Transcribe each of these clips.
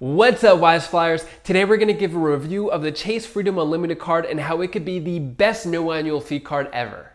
What's up, Wise Flyers? Today we're going to give a review of the Chase Freedom Unlimited card and how it could be the best no annual fee card ever.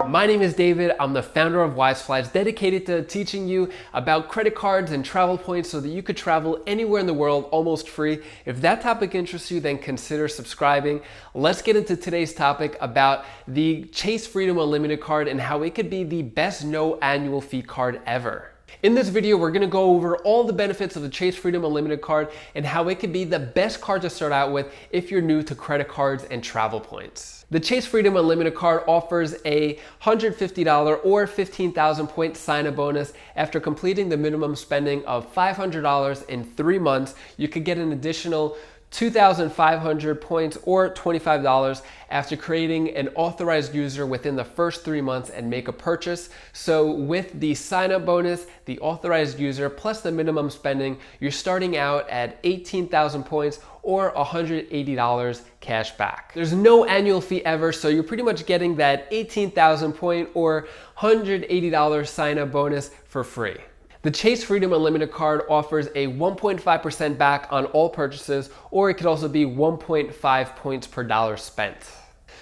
My name is David. I'm the founder of Wise Flies, dedicated to teaching you about credit cards and travel points so that you could travel anywhere in the world almost free. If that topic interests you, then consider subscribing. Let's get into today's topic about the Chase Freedom Unlimited card and how it could be the best no annual fee card ever. In this video, we're going to go over all the benefits of the Chase Freedom Unlimited card and how it could be the best card to start out with if you're new to credit cards and travel points. The Chase Freedom Unlimited card offers a $150 or 15,000 point sign-up bonus. After completing the minimum spending of $500 in 3 months, you could get an additional 2,500 points or $25 after creating an authorized user within the first 3 months and make a purchase. So with the sign-up bonus, the authorized user, plus the minimum spending, you're starting out at 18,000 points or $180 cash back. There's no annual fee ever, so you're pretty much getting that 18,000 point or $180 sign-up bonus for free. The Chase Freedom Unlimited card offers a 1.5% back on all purchases, or it could also be 1.5 points per dollar spent.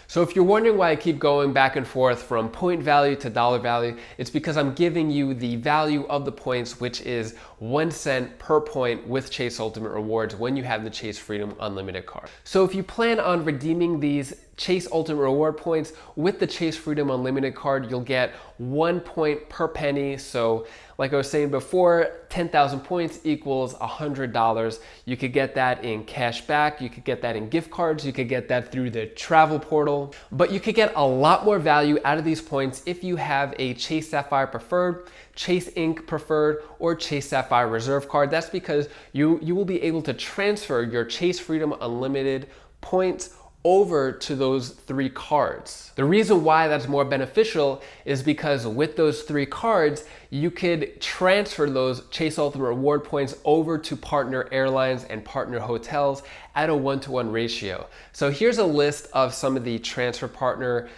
So if you're wondering why I keep going back and forth from point value to dollar value, it's because I'm giving you the value of the points, which is 1 cent per point with Chase Ultimate Rewards when you have the Chase Freedom Unlimited card. So if you plan on redeeming these Chase Ultimate Reward points with the Chase Freedom Unlimited card, you'll get 1 point per penny. So like I was saying before, 10,000 points equals $100. You could get that in cash back, you could get that in gift cards, you could get that through the travel portal, but you could get a lot more value out of these points if you have a Chase Sapphire Preferred, Chase Ink Preferred, or Chase Sapphire Reserve card. That's because you will be able to transfer your Chase Freedom Unlimited points over to those 3 cards. The reason why that's more beneficial is because with those 3 cards, you could transfer those Chase Ultimate Reward points over to partner airlines and partner hotels at a 1-to-1 ratio. So here's a list of some of the transfer partners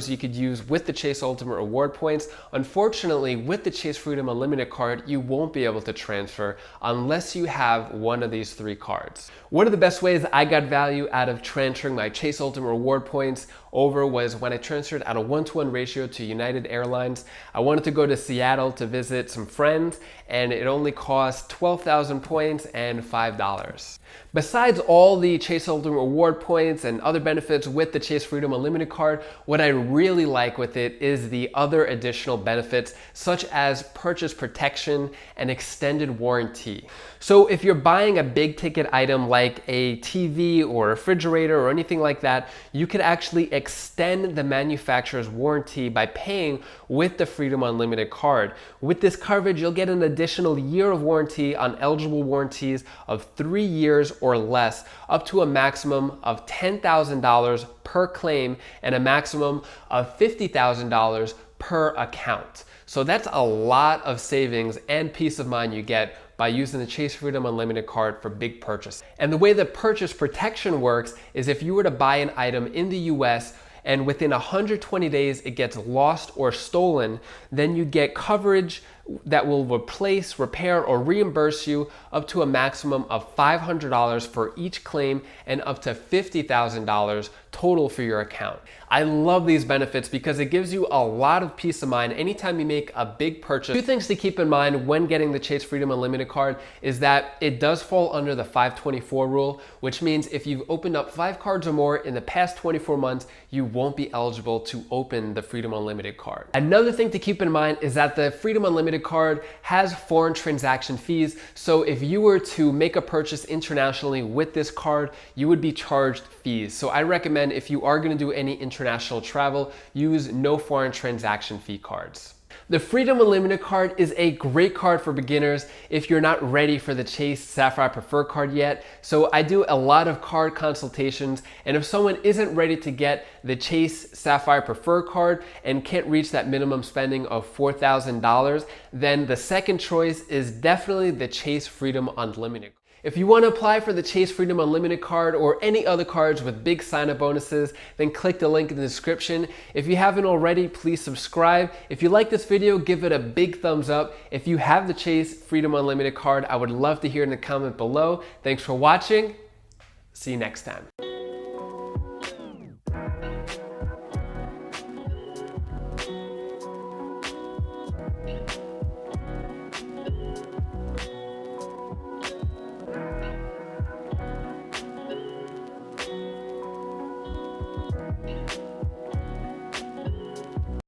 you could use with the Chase Ultimate Reward points. Unfortunately, with the Chase Freedom Unlimited card, you won't be able to transfer unless you have one of these 3 cards. One of the best ways I got value out of transferring my Chase Ultimate Reward points over was when I transferred at a 1-to-1 ratio to United Airlines. I wanted to go to Seattle to visit some friends, and it only cost 12,000 points and $5. Besides all the Chase Ultimate Reward points and other benefits with the Chase Freedom Unlimited card, what I really like with it is the other additional benefits, such as purchase protection and extended warranty. So if you're buying a big ticket item like a TV or refrigerator or anything like that, you could actually extend the manufacturer's warranty by paying with the Freedom Unlimited card. With this coverage, you'll get an additional year of warranty on eligible warranties of 3 years or less, up to a maximum of $10,000 per claim and a maximum of $50,000 per account. So that's a lot of savings and peace of mind you get by using the Chase Freedom Unlimited card for big purchases. And the way the purchase protection works is if you were to buy an item in the US and within 120 days it gets lost or stolen, then you get coverage that will replace, repair, or reimburse you up to a maximum of $500 for each claim and up to $50,000 total for your account. I love these benefits because it gives you a lot of peace of mind anytime you make a big purchase. 2 things to keep in mind when getting the Chase Freedom Unlimited card is that it does fall under the 524 rule, which means if you've opened up 5 cards or more in the past 24 months, you won't be eligible to open the Freedom Unlimited card. Another thing to keep in mind is that the Freedom Unlimited card has foreign transaction fees. So if you were to make a purchase internationally with this card, you would be charged fees. So I recommend if you are going to do any international travel, use no foreign transaction fee cards. The Freedom Unlimited card is a great card for beginners if you're not ready for the Chase Sapphire Preferred card yet. So I do a lot of card consultations, and if someone isn't ready to get the Chase Sapphire Preferred card and can't reach that minimum spending of $4,000, then the second choice is definitely the Chase Freedom Unlimited. If you want to apply for the Chase Freedom Unlimited card or any other cards with big sign-up bonuses, then click the link in the description. If you haven't already, please subscribe. If you like this video, give it a big thumbs up. If you have the Chase Freedom Unlimited card, I would love to hear in the comment below. Thanks for watching. See you next time.